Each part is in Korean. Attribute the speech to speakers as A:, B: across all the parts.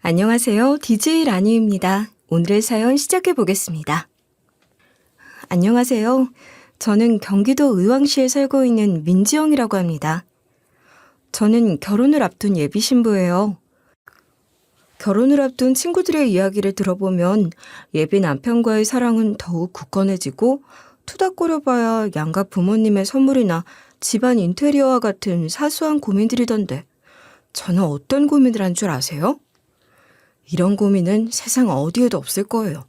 A: 안녕하세요. DJ 라니입니다. 오늘의 사연 시작해 보겠습니다. 안녕하세요. 저는 경기도 의왕시에 살고 있는 민지영이라고 합니다. 저는 결혼을 앞둔 예비 신부예요. 결혼을 앞둔 친구들의 이야기를 들어보면 예비 남편과의 사랑은 더욱 굳건해지고 투닥거려봐야 양가 부모님의 선물이나 집안 인테리어와 같은 사소한 고민들이던데 저는 어떤 고민을 한 줄 아세요? 이런 고민은 세상 어디에도 없을 거예요.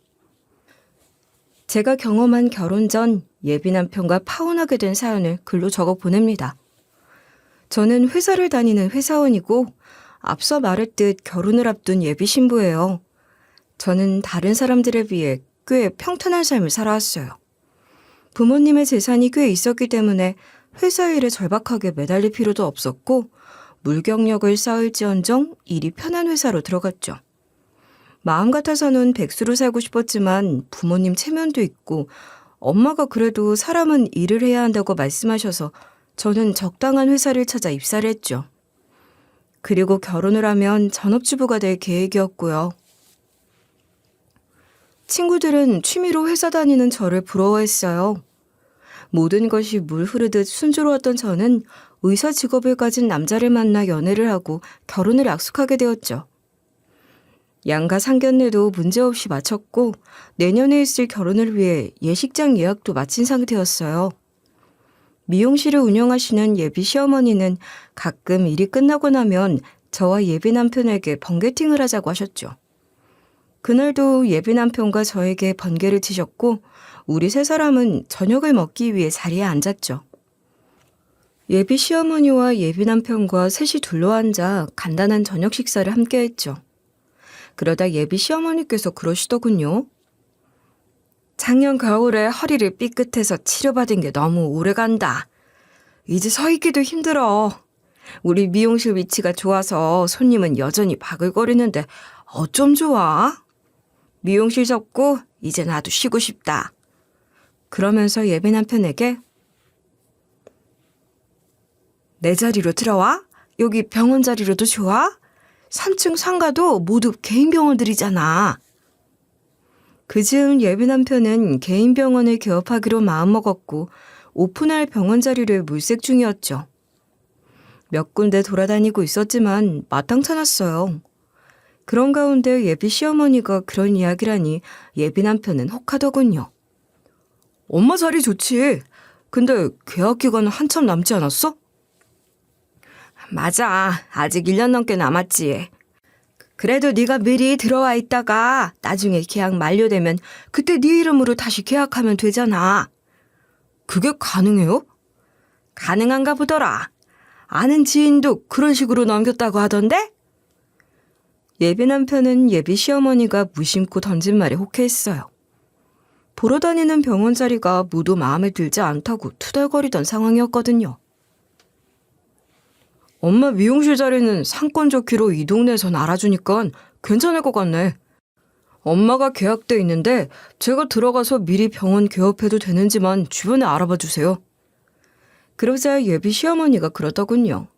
A: 제가 경험한 결혼 전 예비 남편과 파혼하게 된 사연을 글로 적어 보냅니다. 저는 회사를 다니는 회사원이고 앞서 말했듯 결혼을 앞둔 예비 신부예요. 저는 다른 사람들에 비해 꽤 평탄한 삶을 살아왔어요. 부모님의 재산이 꽤 있었기 때문에 회사 일에 절박하게 매달릴 필요도 없었고 물경력을 쌓을지언정 일이 편한 회사로 들어갔죠. 마음 같아서는 백수로 살고 싶었지만 부모님 체면도 있고 엄마가 그래도 사람은 일을 해야 한다고 말씀하셔서 저는 적당한 회사를 찾아 입사를 했죠. 그리고 결혼을 하면 전업주부가 될 계획이었고요. 친구들은 취미로 회사 다니는 저를 부러워했어요. 모든 것이 물 흐르듯 순조로웠던 저는 의사 직업을 가진 남자를 만나 연애를 하고 결혼을 약속하게 되었죠. 양가 상견례도 문제없이 마쳤고 내년에 있을 결혼을 위해 예식장 예약도 마친 상태였어요. 미용실을 운영하시는 예비 시어머니는 가끔 일이 끝나고 나면 저와 예비 남편에게 번개팅을 하자고 하셨죠. 그날도 예비 남편과 저에게 번개를 치셨고 우리 세 사람은 저녁을 먹기 위해 자리에 앉았죠. 예비 시어머니와 예비 남편과 셋이 둘러앉아 간단한 저녁 식사를 함께 했죠. 그러다 예비 시어머니께서 그러시더군요. 작년 겨울에 허리를 삐끗해서 치료받은 게 너무 오래간다. 이제 서 있기도 힘들어. 우리 미용실 위치가 좋아서 손님은 여전히 바글거리는데 어쩜 좋아? 미용실 접고 이제 나도 쉬고 싶다. 그러면서 예비 남편에게 내 자리로 들어와? 여기 병원 자리로도 좋아? 3층 상가도 모두 개인 병원들이잖아. 그즈음 예비 남편은 개인 병원을 개업하기로 마음먹었고 오픈할 병원 자리를 물색 중이었죠. 몇 군데 돌아다니고 있었지만 마땅찮았어요. 그런 가운데 예비 시어머니가 그런 이야기라니 예비 남편은 혹하더군요. 엄마 자리 좋지. 근데 계약 기간은 한참 남지 않았어? 맞아. 아직 1년 넘게 남았지. 그래도 네가 미리 들어와 있다가 나중에 계약 만료되면 그때 네 이름으로 다시 계약하면 되잖아. 그게 가능해요? 가능한가 보더라. 아는 지인도 그런 식으로 넘겼다고 하던데? 예비 남편은 예비 시어머니가 무심코 던진 말에 혹해했어요. 보러 다니는 병원 자리가 모두 마음에 들지 않다고 투덜거리던 상황이었거든요. 엄마 미용실 자리는 상권 좋기로 이 동네에선 알아주니까 괜찮을 것 같네. 엄마가 계약돼 있는데 제가 들어가서 미리 병원 개업해도 되는지만 주변에 알아봐 주세요. 그러자 예비 시어머니가 그러더군요.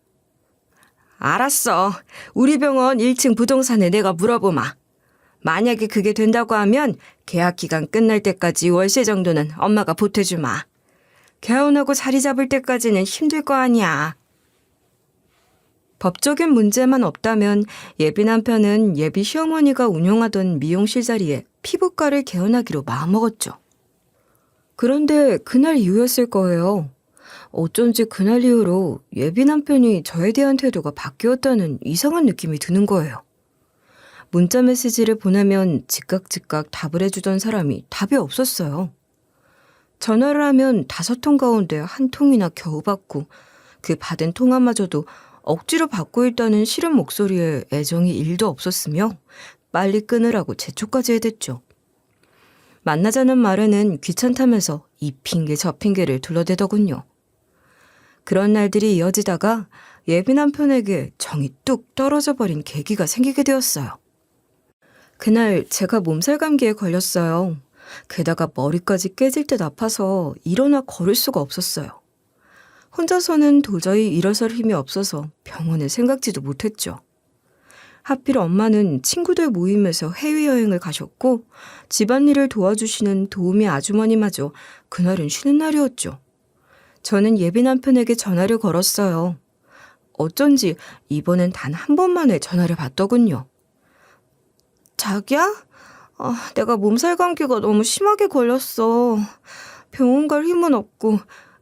A: 알았어. 우리 병원 1층 부동산에 내가 물어보마. 만약에 그게 된다고 하면 계약 기간 끝날 때까지 월세 정도는 엄마가 보태주마. 개원하고 자리 잡을 때까지는 힘들 거 아니야. 법적인 문제만 없다면 예비 남편은 예비 시어머니가 운영하던 미용실 자리에 피부과를 개원하기로 마음먹었죠. 그런데 그날 이후였을 거예요. 어쩐지 그날 이후로 예비 남편이 저에 대한 태도가 바뀌었다는 이상한 느낌이 드는 거예요. 문자 메시지를 보내면 즉각 답을 해주던 사람이 답이 없었어요. 전화를 하면 5통 가운데 1통이나 겨우 받고 그 받은 통화마저도 억지로 받고 있다는 싫은 목소리에 애정이 1도 없었으며 빨리 끊으라고 재촉까지 해댔죠. 만나자는 말에는 귀찮다면서 이 핑계 저 핑계를 둘러대더군요. 그런 날들이 이어지다가 예비 남편에게 정이 뚝 떨어져 버린 계기가 생기게 되었어요. 그날 제가 몸살 감기에 걸렸어요. 게다가 머리까지 깨질 듯 아파서 일어나 걸을 수가 없었어요. 혼자서는 도저히 일어설 힘이 없어서 병원을 생각지도 못했죠. 하필 엄마는 친구들 모임에서 해외여행을 가셨고 집안일을 도와주시는 도우미 아주머니마저 그날은 쉬는 날이었죠. 저는 예비 남편에게 전화를 걸었어요. 어쩐지 이번엔 단 한 번만에 전화를 받더군요. 자기야? 내가 몸살 감기가 너무 심하게 걸렸어. 병원 갈 힘은 없고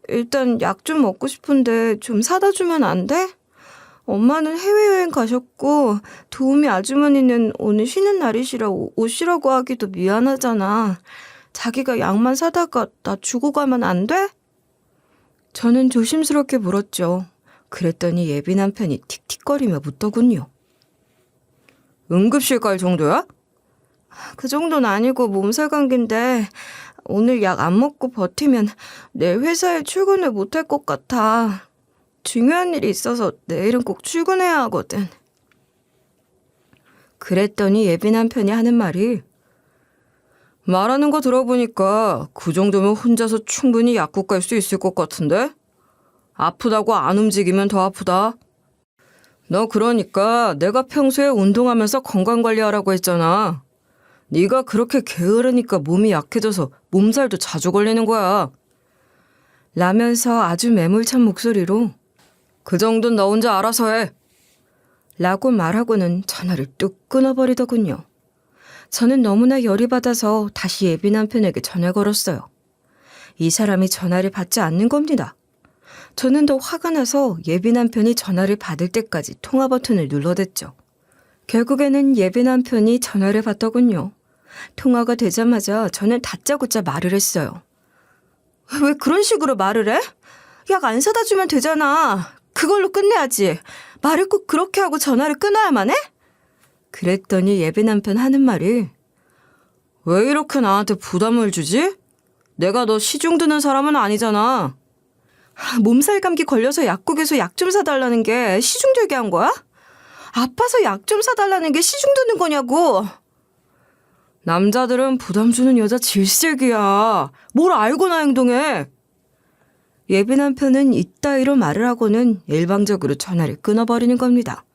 A: 일단 약 좀 먹고 싶은데 좀 사다 주면 안 돼? 엄마는 해외여행 가셨고 도우미 아주머니는 오늘 쉬는 날이시라 오시라고 하기도 미안하잖아. 자기가 약만 사다가 나 주고 가면 안 돼? 저는 조심스럽게 물었죠. 그랬더니 예비 남편이 틱틱거리며 묻더군요. 응급실 갈 정도야? 그 정도는 아니고 몸살 감기인데 오늘 약 안 먹고 버티면 내일 회사에 출근을 못할 것 같아. 중요한 일이 있어서 내일은 꼭 출근해야 하거든. 그랬더니 예비 남편이 하는 말이 말하는 거 들어보니까 그 정도면 혼자서 충분히 약국 갈 수 있을 것 같은데? 아프다고 안 움직이면 더 아프다. 너 그러니까 내가 평소에 운동하면서 건강관리하라고 했잖아. 네가 그렇게 게으르니까 몸이 약해져서 몸살도 자주 걸리는 거야. 라면서 아주 매몰찬 목소리로 그 정도는 너 혼자 알아서 해. 라고 말하고는 전화를 뚝 끊어버리더군요. 저는 너무나 열이 받아서 다시 예비 남편에게 전화 걸었어요. 이 사람이 전화를 받지 않는 겁니다. 저는 더 화가 나서 예비 남편이 전화를 받을 때까지 통화 버튼을 눌러댔죠. 결국에는 예비 남편이 전화를 받더군요. 통화가 되자마자 저는 다짜고짜 말을 했어요. 왜 그런 식으로 말을 해? 약 안 사다 주면 되잖아. 그걸로 끝내야지. 말을 꼭 그렇게 하고 전화를 끊어야만 해? 그랬더니 예비 남편 하는 말이 왜 이렇게 나한테 부담을 주지? 내가 너 시중 드는 사람은 아니잖아. 몸살 감기 걸려서 약국에서 약 좀 사달라는 게 시중 들게 한 거야? 아파서 약 좀 사달라는 게 시중 드는 거냐고. 남자들은 부담 주는 여자 질색이야. 뭘 알고나 행동해. 예비 남편은 이따위로 말을 하고는 일방적으로 전화를 끊어버리는 겁니다.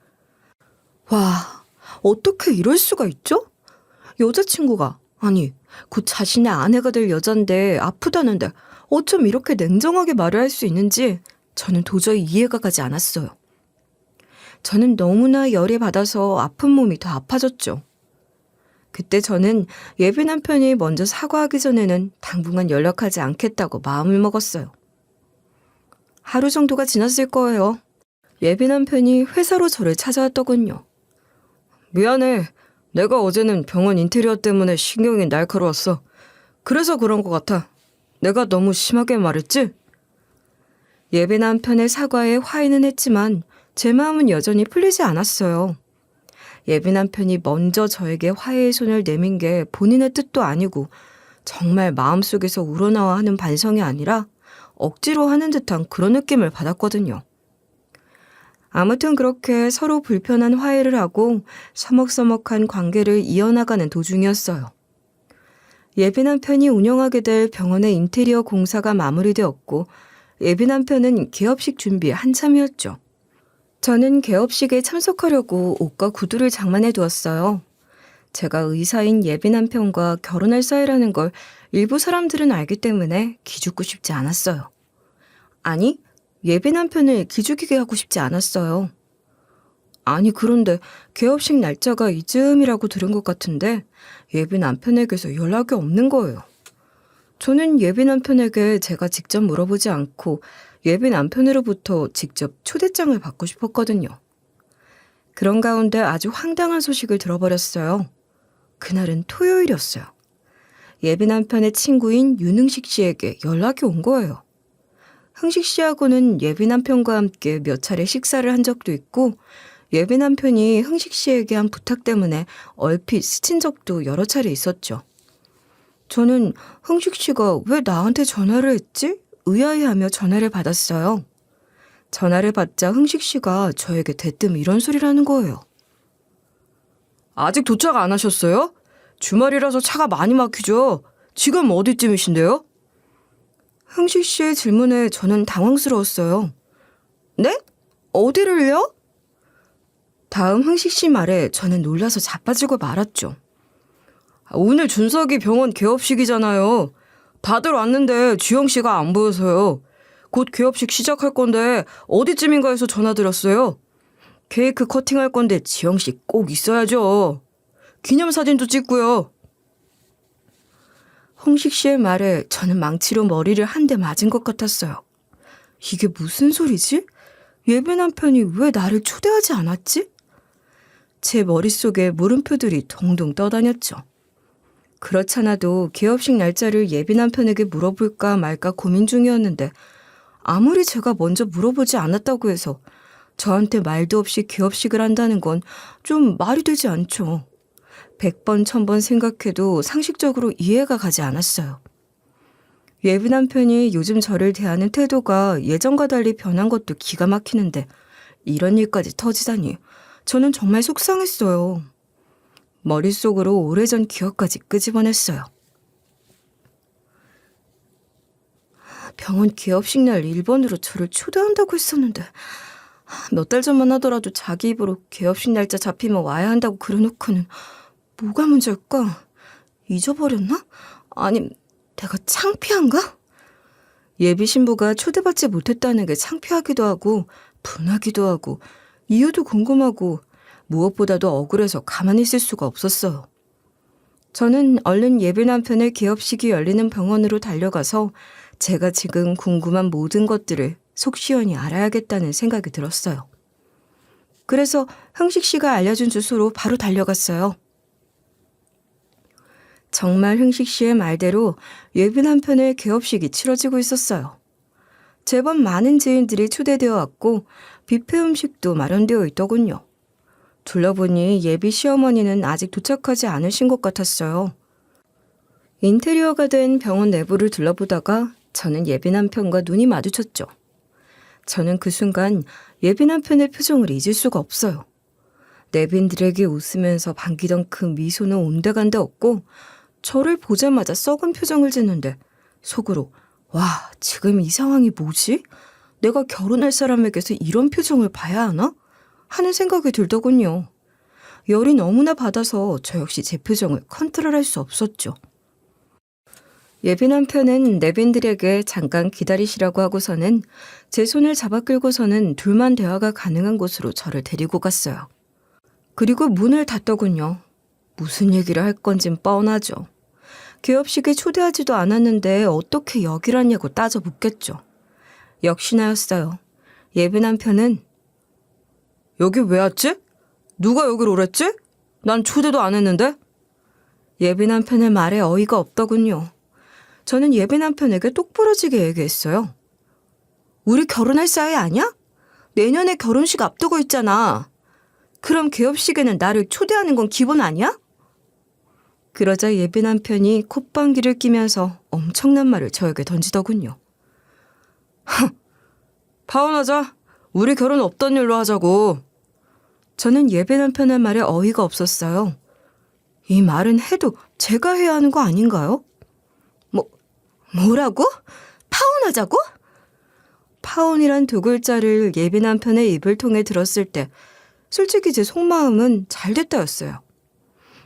A: 와, 어떻게 이럴 수가 있죠? 여자친구가, 아니, 곧 자신의 아내가 될 여잔데 아프다는데 어쩜 이렇게 냉정하게 말을 할 수 있는지 저는 도저히 이해가 가지 않았어요. 저는 너무나 열이 받아서 아픈 몸이 더 아파졌죠. 그때 저는 예비 남편이 먼저 사과하기 전에는 당분간 연락하지 않겠다고 마음을 먹었어요. 하루 정도가 지났을 거예요. 예비 남편이 회사로 저를 찾아왔더군요. 미안해. 내가 어제는 병원 인테리어 때문에 신경이 날카로웠어. 그래서 그런 것 같아. 내가 너무 심하게 말했지? 예비 남편의 사과에 화해는 했지만 제 마음은 여전히 풀리지 않았어요. 예비 남편이 먼저 저에게 화해의 손을 내민 게 본인의 뜻도 아니고 정말 마음속에서 우러나와 하는 반성이 아니라 억지로 하는 듯한 그런 느낌을 받았거든요. 아무튼 그렇게 서로 불편한 화해를 하고 서먹서먹한 관계를 이어나가는 도중이었어요. 예비 남편이 운영하게 될 병원의 인테리어 공사가 마무리되었고 예비 남편은 개업식 준비에 한참이었죠. 저는 개업식에 참석하려고 옷과 구두를 장만해 두었어요. 제가 의사인 예비 남편과 결혼할 사이라는 걸 일부 사람들은 알기 때문에 기죽고 싶지 않았어요. 아니, 예비 남편을 기죽이게 하고 싶지 않았어요. 아니, 그런데 개업식 날짜가 이즈음이라고 들은 것 같은데 예비 남편에게서 연락이 없는 거예요. 저는 예비 남편에게 제가 직접 물어보지 않고 예비 남편으로부터 직접 초대장을 받고 싶었거든요. 그런 가운데 아주 황당한 소식을 들어버렸어요. 그날은 토요일이었어요. 예비 남편의 친구인 윤흥식 씨에게 연락이 온 거예요. 흥식 씨하고는 예비 남편과 함께 몇 차례 식사를 한 적도 있고 예비 남편이 흥식 씨에게 한 부탁 때문에 얼핏 스친 적도 여러 차례 있었죠. 저는 흥식 씨가 왜 나한테 전화를 했지? 의아해하며 전화를 받았어요. 전화를 받자 흥식 씨가 저에게 대뜸 이런 소리를 하는 거예요. 아직 도착 안 하셨어요? 주말이라서 차가 많이 막히죠? 지금 어디쯤이신데요? 흥식 씨의 질문에 저는 당황스러웠어요. 네? 어디를요? 다음 흥식 씨 말에 저는 놀라서 자빠지고 말았죠. 오늘 준석이 병원 개업식이잖아요. 다들 왔는데 주영 씨가 안 보여서요. 곧 개업식 시작할 건데 어디쯤인가 해서 전화드렸어요. 케이크 커팅할 건데 지영 씨 꼭 있어야죠. 기념사진도 찍고요. 홍식 씨의 말에 저는 망치로 머리를 한 대 맞은 것 같았어요. 이게 무슨 소리지? 예비 남편이 왜 나를 초대하지 않았지? 제 머릿속에 물음표들이 동동 떠다녔죠. 그렇잖아도 개업식 날짜를 예비 남편에게 물어볼까 말까 고민 중이었는데 아무리 제가 먼저 물어보지 않았다고 해서 저한테 말도 없이 개업식을 한다는 건 좀 말이 되지 않죠. 100번, 1000번 생각해도 상식적으로 이해가 가지 않았어요. 예비 남편이 요즘 저를 대하는 태도가 예전과 달리 변한 것도 기가 막히는데 이런 일까지 터지다니 저는 정말 속상했어요. 머릿속으로 오래전 기억까지 끄집어냈어요. 병원 개업식 날 일본으로 저를 초대한다고 했었는데 몇 달 전만 하더라도 자기 입으로 개업식 날짜 잡히면 와야 한다고 그래놓고는 뭐가 문제일까? 잊어버렸나? 아님 내가 창피한가? 예비 신부가 초대받지 못했다는 게 창피하기도 하고 분하기도 하고 이유도 궁금하고 무엇보다도 억울해서 가만히 있을 수가 없었어요. 저는 얼른 예비 남편의 개업식이 열리는 병원으로 달려가서 제가 지금 궁금한 모든 것들을 속 시원히 알아야겠다는 생각이 들었어요. 그래서 흥식 씨가 알려준 주소로 바로 달려갔어요. 정말 흥식 씨의 말대로 예비 남편의 개업식이 치러지고 있었어요. 제법 많은 지인들이 초대되어 왔고 뷔페 음식도 마련되어 있더군요. 둘러보니 예비 시어머니는 아직 도착하지 않으신 것 같았어요. 인테리어가 된 병원 내부를 둘러보다가 저는 예비 남편과 눈이 마주쳤죠. 저는 그 순간 예비 남편의 표정을 잊을 수가 없어요. 내빈들에게 웃으면서 반기던 그 미소는 온데간데 없고 저를 보자마자 썩은 표정을 짓는데 속으로 와, 지금 이 상황이 뭐지? 내가 결혼할 사람에게서 이런 표정을 봐야 하나? 하는 생각이 들더군요. 열이 너무나 받아서 저 역시 제 표정을 컨트롤할 수 없었죠. 예비 남편은 내빈들에게 잠깐 기다리시라고 하고서는 제 손을 잡아 끌고서는 둘만 대화가 가능한 곳으로 저를 데리고 갔어요. 그리고 문을 닫더군요. 무슨 얘기를 할 건진 뻔하죠. 개업식에 초대하지도 않았는데 어떻게 여기라냐고 따져 묻겠죠. 역시나였어요. 예비 남편은 여기 왜 왔지? 누가 여기로 오랬지? 난 초대도 안 했는데? 예비 남편의 말에 어이가 없더군요. 저는 예비 남편에게 똑부러지게 얘기했어요. 우리 결혼할 사이 아니야? 내년에 결혼식 앞두고 있잖아. 그럼 개업식에는 나를 초대하는 건 기본 아니야? 그러자 예비 남편이 콧방귀를 끼면서 엄청난 말을 저에게 던지더군요. 파혼하자. 우리 결혼 없던 일로 하자고. 저는 예비 남편의 말에 어이가 없었어요. 이 말은 해도 제가 해야 하는 거 아닌가요? 뭐라고? 파혼하자고? 파혼이란 두 글자를 예비 남편의 입을 통해 들었을 때 솔직히 제 속마음은 잘됐다였어요.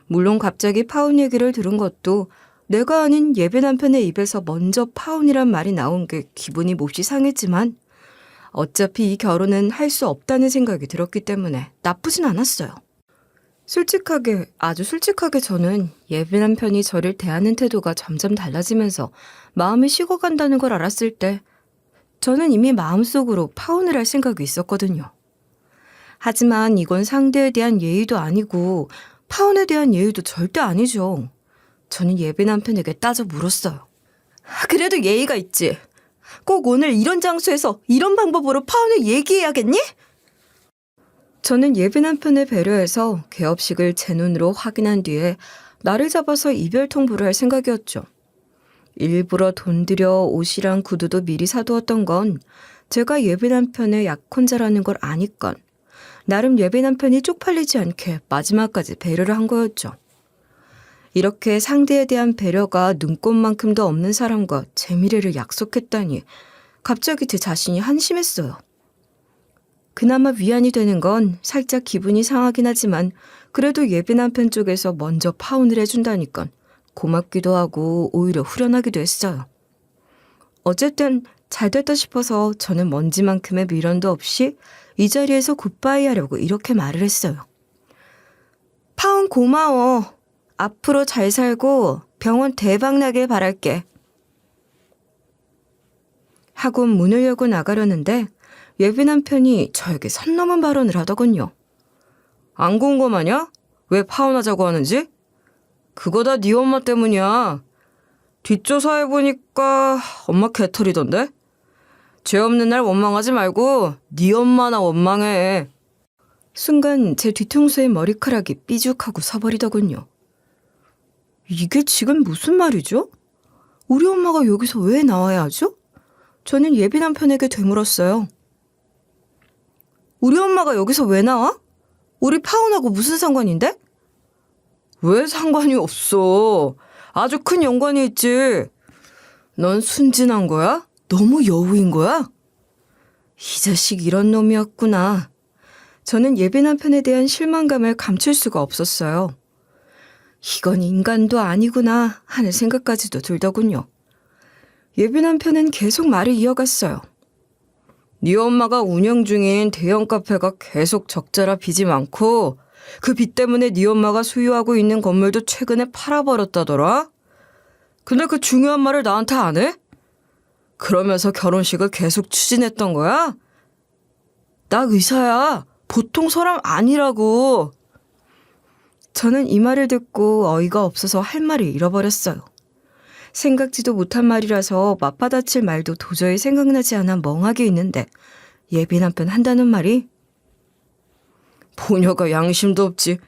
A: 물론 갑자기 파혼 얘기를 들은 것도 내가 아닌 예비 남편의 입에서 먼저 파혼이란 말이 나온 게 기분이 몹시 상했지만 어차피 이 결혼은 할 수 없다는 생각이 들었기 때문에 나쁘진 않았어요. 아주 솔직하게 저는 예비 남편이 저를 대하는 태도가 점점 달라지면서 마음이 식어간다는 걸 알았을 때 저는 이미 마음속으로 파혼을 할 생각이 있었거든요. 하지만 이건 상대에 대한 예의도 아니고 파혼에 대한 예의도 절대 아니죠. 저는 예비 남편에게 따져 물었어요. 그래도 예의가 있지. 꼭 오늘 이런 장소에서 이런 방법으로 파혼을 얘기해야겠니? 저는 예비 남편을 배려해서 개업식을 제 눈으로 확인한 뒤에 나를 잡아서 이별 통보를 할 생각이었죠. 일부러 돈 들여 옷이랑 구두도 미리 사두었던 건 제가 예비 남편의 약혼자라는 걸 아니깐 나름 예비 남편이 쪽팔리지 않게 마지막까지 배려를 한 거였죠. 이렇게 상대에 대한 배려가 눈꼽만큼도 없는 사람과 제 미래를 약속했다니 갑자기 제 자신이 한심했어요. 그나마 위안이 되는 건 살짝 기분이 상하긴 하지만 그래도 예비 남편 쪽에서 먼저 파혼을 해준다니까 고맙기도 하고 오히려 후련하기도 했어요. 어쨌든 잘 됐다 싶어서 저는 먼지만큼의 미련도 없이 이 자리에서 굿바이 하려고 이렇게 말을 했어요. 파혼 고마워. 앞으로 잘 살고 병원 대박 나길 바랄게. 하고 문을 열고 나가려는데 예비 남편이 저에게 선 넘은 발언을 하더군요. 안 궁금하냐? 왜 파혼하자고 하는지? 그거 다 네 엄마 때문이야. 뒷조사해보니까 엄마 개털이던데? 죄 없는 날 원망하지 말고 네 엄마나 원망해. 순간 제 뒤통수에 머리카락이 삐죽하고 서버리더군요. 이게 지금 무슨 말이죠? 우리 엄마가 여기서 왜 나와야 하죠? 저는 예비 남편에게 되물었어요. 우리 엄마가 여기서 왜 나와? 우리 파혼하고 무슨 상관인데? 왜 상관이 없어? 아주 큰 연관이 있지. 넌 순진한 거야? 너무 여우인 거야? 이 자식 이런 놈이었구나. 저는 예비 남편에 대한 실망감을 감출 수가 없었어요. 이건 인간도 아니구나 하는 생각까지도 들더군요. 예비 남편은 계속 말을 이어갔어요. 네 엄마가 운영 중인 대형 카페가 계속 적자라 빚이 많고 그 빚 때문에 네 엄마가 소유하고 있는 건물도 최근에 팔아버렸다더라. 근데 그 중요한 말을 나한테 안 해? 그러면서 결혼식을 계속 추진했던 거야? 나 의사야. 보통 사람 아니라고. 저는 이 말을 듣고 어이가 없어서 할 말을 잃어버렸어요. 생각지도 못한 말이라서 맞받아칠 말도 도저히 생각나지 않아 멍하게 있는데 예비 남편 한다는 말이 보녀가 양심도 없지.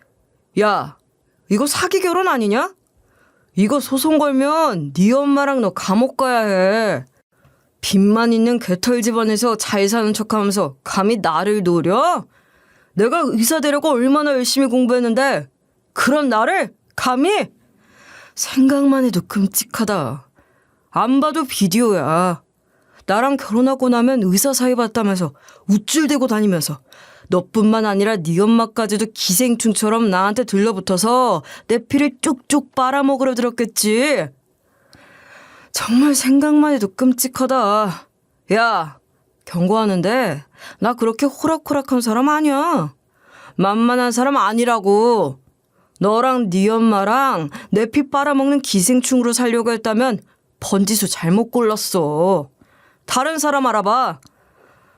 A: 야, 이거 사기 결혼 아니냐? 이거 소송 걸면 네 엄마랑 너 감옥 가야 해. 빚만 있는 개털 집안에서 잘 사는 척하면서 감히 나를 노려? 내가 의사 되려고 얼마나 열심히 공부했는데 그런 나를 감히? 생각만 해도 끔찍하다. 안 봐도 비디오야. 나랑 결혼하고 나면 의사 사위 봤다면서 우쭐대고 다니면서 너뿐만 아니라 네 엄마까지도 기생충처럼 나한테 들러붙어서 내 피를 쪽쪽 빨아먹으러 들었겠지. 정말 생각만 해도 끔찍하다. 야, 경고하는데 나 그렇게 호락호락한 사람 아니야. 만만한 사람 아니라고. 너랑 네 엄마랑 내 피 빨아먹는 기생충으로 살려고 했다면 번지수 잘못 골랐어. 다른 사람 알아봐.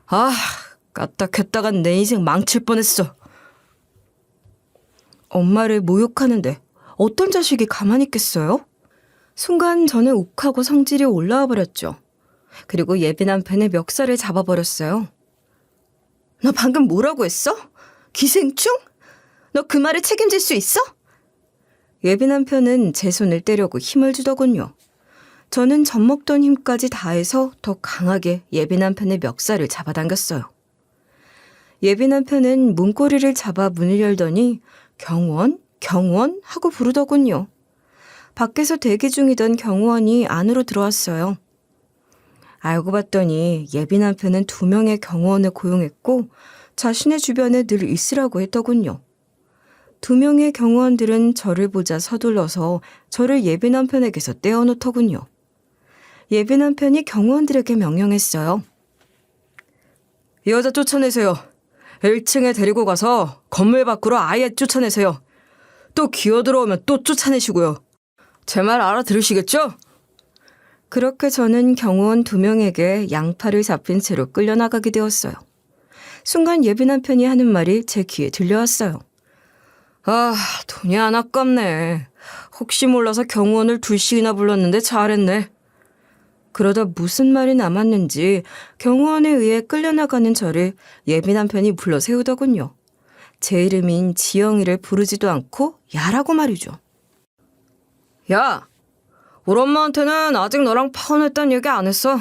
A: 아, 까딱했다가 내 인생 망칠 뻔했어. 엄마를 모욕하는데 어떤 자식이 가만히 있겠어요? 순간 저는 욱하고 성질이 올라와 버렸죠. 그리고 예비 남편의 멱살을 잡아버렸어요. 너 방금 뭐라고 했어? 기생충? 너 그 말에 책임질 수 있어? 예비 남편은 제 손을 떼려고 힘을 주더군요. 저는 젖먹던 힘까지 다해서 더 강하게 예비 남편의 멱살을 잡아당겼어요. 예비 남편은 문고리를 잡아 문을 열더니 경호원, 경호원 하고 부르더군요. 밖에서 대기 중이던 경호원이 안으로 들어왔어요. 알고 봤더니 예비 남편은 2명의 경호원을 고용했고 자신의 주변에 늘 있으라고 했더군요. 2명의 경호원들은 저를 보자 서둘러서 저를 예비 남편에게서 떼어놓더군요. 예비 남편이 경호원들에게 명령했어요. 이 여자 쫓아내세요. 1층에 데리고 가서 건물 밖으로 아예 쫓아내세요. 또 기어들어오면 또 쫓아내시고요. 제 말 알아들으시겠죠? 그렇게 저는 경호원 2명에게 양팔을 잡힌 채로 끌려나가게 되었어요. 순간 예비 남편이 하는 말이 제 귀에 들려왔어요. 아, 돈이 안 아깝네. 혹시 몰라서 경호원을 2씩이나 불렀는데 잘했네. 그러다 무슨 말이 남았는지 경호원에 의해 끌려나가는 저를 예비 남편이 불러 세우더군요. 제 이름인 지영이를 부르지도 않고 야라고 말이죠. 야, 우리 엄마한테는 아직 너랑 파혼했다는 얘기 안 했어.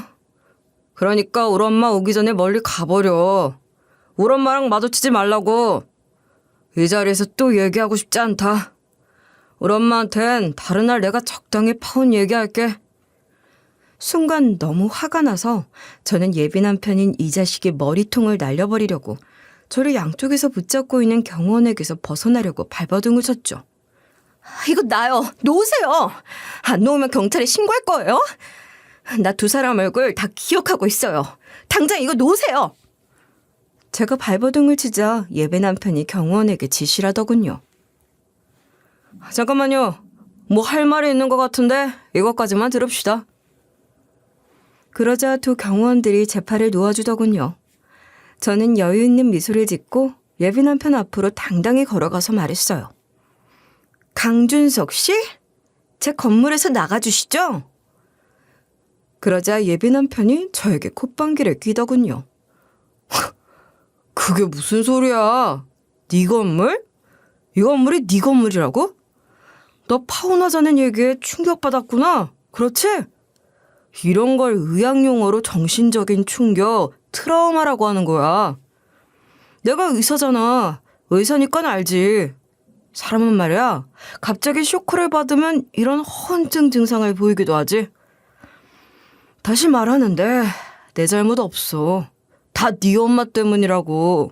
A: 그러니까 우리 엄마 오기 전에 멀리 가버려. 우리 엄마랑 마주치지 말라고. 이 자리에서 또 얘기하고 싶지 않다. 우리 엄마한텐 다른 날 내가 적당히 파혼 얘기할게. 순간 너무 화가 나서 저는 예비 남편인 이 자식의 머리통을 날려버리려고 저를 양쪽에서 붙잡고 있는 경호원에게서 벗어나려고 발버둥을 쳤죠. 이거 놔요. 놓으세요. 안 놓으면 경찰에 신고할 거예요. 나 두 사람 얼굴 다 기억하고 있어요. 당장 이거 놓으세요. 제가 발버둥을 치자 예배 남편이 경호원에게 지시를 하더군요. 잠깐만요. 뭐 할 말이 있는 것 같은데 이것까지만 들읍시다. 그러자 두 경호원들이 제 팔을 놓아주더군요. 저는 여유 있는 미소를 짓고 예비 남편 앞으로 당당히 걸어가서 말했어요. 강준석 씨? 제 건물에서 나가주시죠? 그러자 예비 남편이 저에게 콧방귀를 뀌더군요. 그게 무슨 소리야? 네 건물? 이 건물이 네 건물이라고? 너 파혼하자는 얘기에 충격받았구나. 그렇지? 이런 걸 의학용어로 정신적인 충격, 트라우마라고 하는 거야. 내가 의사잖아. 의사니까 알지. 사람은 말이야, 갑자기 쇼크를 받으면 이런 허언증 증상을 보이기도 하지. 다시 말하는데 내 잘못 없어. 다 네 엄마 때문이라고.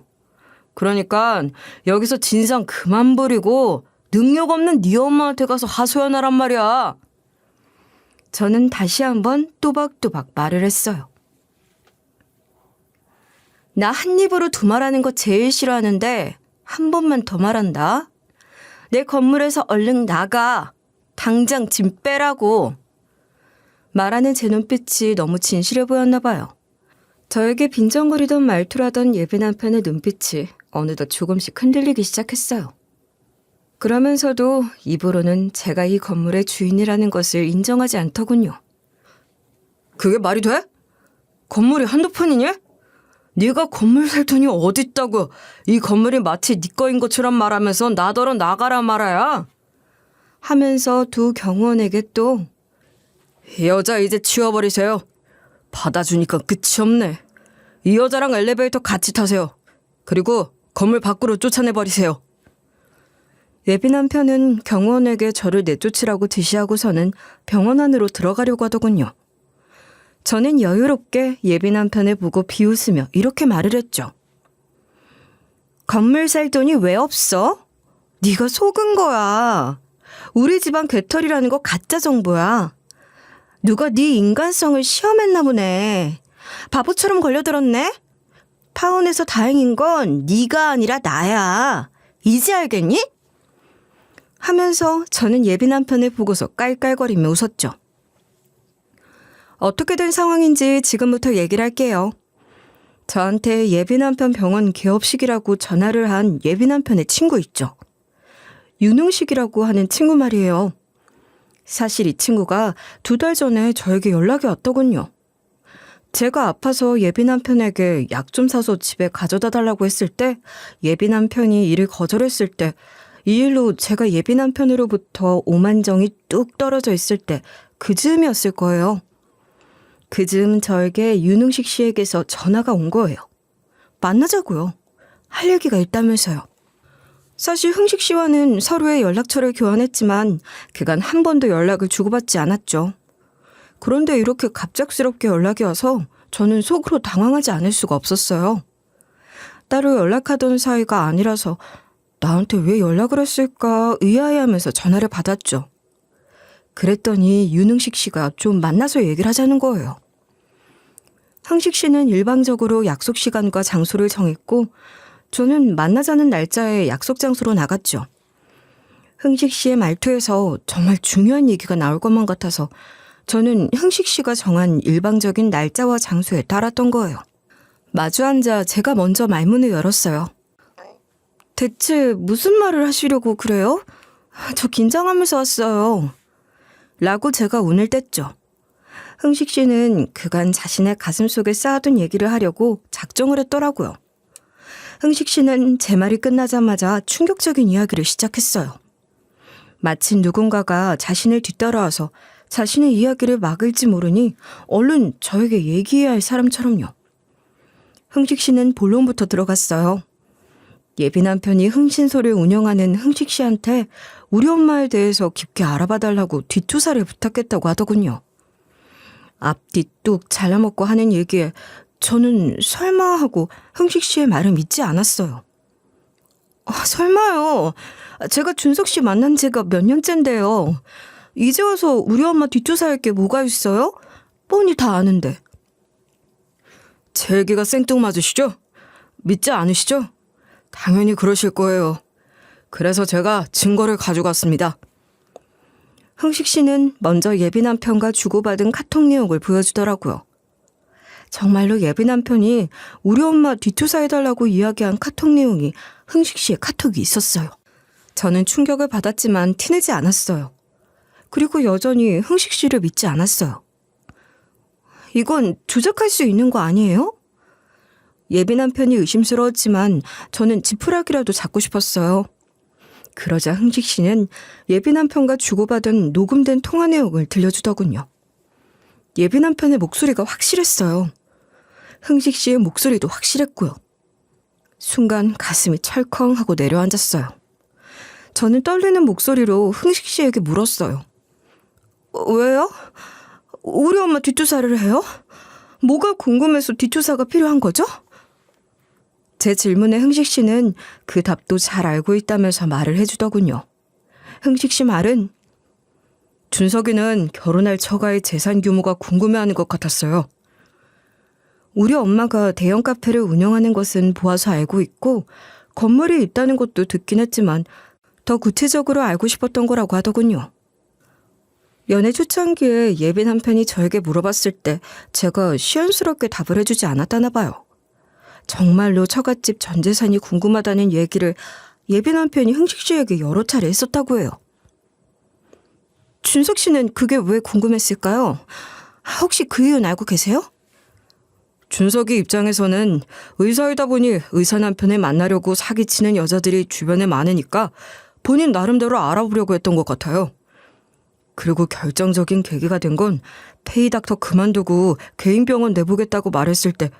A: 그러니까 여기서 진상 그만 부리고 능력 없는 네 엄마한테 가서 하소연하란 말이야. 저는 다시 한번 또박또박 말을 했어요. 나 한 입으로 두 말하는 거 제일 싫어하는데 한 번만 더 말한다. 내 건물에서 얼른 나가. 당장 짐 빼라고. 말하는 제 눈빛이 너무 진실해 보였나 봐요. 저에게 빈정거리던 말투라던 예비 남편의 눈빛이 어느덧 조금씩 흔들리기 시작했어요. 그러면서도 입으로는 제가 이 건물의 주인이라는 것을 인정하지 않더군요. 그게 말이 돼? 건물이 한두 푼이니? 네가 건물 살 돈이 어딨다고 이 건물이 마치 네 거인 것처럼 말하면서 나더러 나가라 말아야. 하면서 두 경호원에게 또 이 여자 이제 치워버리세요. 받아주니까 끝이 없네. 이 여자랑 엘리베이터 같이 타세요. 그리고 건물 밖으로 쫓아내버리세요. 예비 남편은 경호원에게 저를 내쫓으라고 지시하고서는 병원 안으로 들어가려고 하더군요. 저는 여유롭게 예비 남편을 보고 비웃으며 이렇게 말을 했죠. 건물 살 돈이 왜 없어? 네가 속은 거야. 우리 집안 괴털이라는 거 가짜 정보야. 누가 네 인간성을 시험했나 보네. 바보처럼 걸려들었네. 파혼해서 다행인 건 네가 아니라 나야. 이제 알겠니? 하면서 저는 예비 남편을 보고서 깔깔거리며 웃었죠. 어떻게 된 상황인지 지금부터 얘기를 할게요. 저한테 예비 남편 병원 개업식이라고 전화를 한 예비 남편의 친구 있죠. 윤흥식이라고 하는 친구 말이에요. 사실 이 친구가 2달 전에 저에게 연락이 왔더군요. 제가 아파서 예비 남편에게 약 좀 사서 집에 가져다 달라고 했을 때 예비 남편이 이를 거절했을 때 이 일로 제가 예비 남편으로부터 오만정이 뚝 떨어져 있을 때 그 즈음이었을 거예요. 그 즈음 저에게 윤흥식 씨에게서 전화가 온 거예요. 만나자고요. 할 얘기가 있다면서요. 사실 흥식 씨와는 서로의 연락처를 교환했지만 그간 한 번도 연락을 주고받지 않았죠. 그런데 이렇게 갑작스럽게 연락이 와서 저는 속으로 당황하지 않을 수가 없었어요. 따로 연락하던 사이가 아니라서 나한테 왜 연락을 했을까 의아해하면서 전화를 받았죠. 그랬더니 윤흥식 씨가 좀 만나서 얘기를 하자는 거예요. 흥식 씨는 일방적으로 약속 시간과 장소를 정했고 저는 만나자는 날짜에 약속 장소로 나갔죠. 흥식 씨의 말투에서 정말 중요한 얘기가 나올 것만 같아서 저는 흥식 씨가 정한 일방적인 날짜와 장소에 따랐던 거예요. 마주 앉아 제가 먼저 말문을 열었어요. 대체 무슨 말을 하시려고 그래요? 저 긴장하면서 왔어요. 라고 제가 운을 뗐죠. 흥식 씨는 그간 자신의 가슴속에 쌓아둔 얘기를 하려고 작정을 했더라고요. 흥식 씨는 제 말이 끝나자마자 충격적인 이야기를 시작했어요. 마침 누군가가 자신을 뒤따라와서 자신의 이야기를 막을지 모르니 얼른 저에게 얘기해야 할 사람처럼요. 흥식 씨는 본론부터 들어갔어요. 예비 남편이 흥신소를 운영하는 흥식 씨한테 우리 엄마에 대해서 깊게 알아봐달라고 뒷조사를 부탁했다고 하더군요. 앞뒤 뚝 잘라먹고 하는 얘기에 저는 설마 하고 흥식 씨의 말을 믿지 않았어요. 설마요. 제가 준석 씨 만난 지가 몇 년째인데요. 이제 와서 우리 엄마 뒷조사할 게 뭐가 있어요? 뻔히 다 아는데. 제 얘기가 생뚱맞으시죠? 믿지 않으시죠? 당연히 그러실 거예요. 그래서 제가 증거를 가져갔습니다. 흥식 씨는 먼저 예비 남편과 주고받은 카톡 내용을 보여주더라고요. 정말로 예비 남편이 우리 엄마 뒷조사해달라고 이야기한 카톡 내용이 흥식 씨의 카톡이 있었어요. 저는 충격을 받았지만 티내지 않았어요. 그리고 여전히 흥식 씨를 믿지 않았어요. 이건 조작할 수 있는 거 아니에요? 예비 남편이 의심스러웠지만 저는 지푸라기라도 잡고 싶었어요. 그러자 흥식 씨는 예비 남편과 주고받은 녹음된 통화 내용을 들려주더군요. 예비 남편의 목소리가 확실했어요. 흥식 씨의 목소리도 확실했고요. 순간 가슴이 철컹하고 내려앉았어요. 저는 떨리는 목소리로 흥식 씨에게 물었어요. 왜요? 우리 엄마 뒷조사를 해요? 뭐가 궁금해서 뒷조사가 필요한 거죠? 제 질문에 흥식 씨는 그 답도 잘 알고 있다면서 말을 해주더군요. 흥식 씨 말은 준석이는 결혼할 처가의 재산 규모가 궁금해하는 것 같았어요. 우리 엄마가 대형 카페를 운영하는 것은 보아서 알고 있고 건물이 있다는 것도 듣긴 했지만 더 구체적으로 알고 싶었던 거라고 하더군요. 연애 초창기에 예비 남편이 저에게 물어봤을 때 제가 시원스럽게 답을 해주지 않았다나 봐요. 정말로 처갓집 전 재산이 궁금하다는 얘기를 예비 남편이 흥식 씨에게 여러 차례 했었다고 해요. 준석 씨는 그게 왜 궁금했을까요? 혹시 그 이유는 알고 계세요? 준석이 입장에서는 의사이다 보니 의사 남편을 만나려고 사기치는 여자들이 주변에 많으니까 본인 나름대로 알아보려고 했던 것 같아요. 그리고 결정적인 계기가 된 건 페이닥터 그만두고 개인 병원 내보겠다고 말했을 때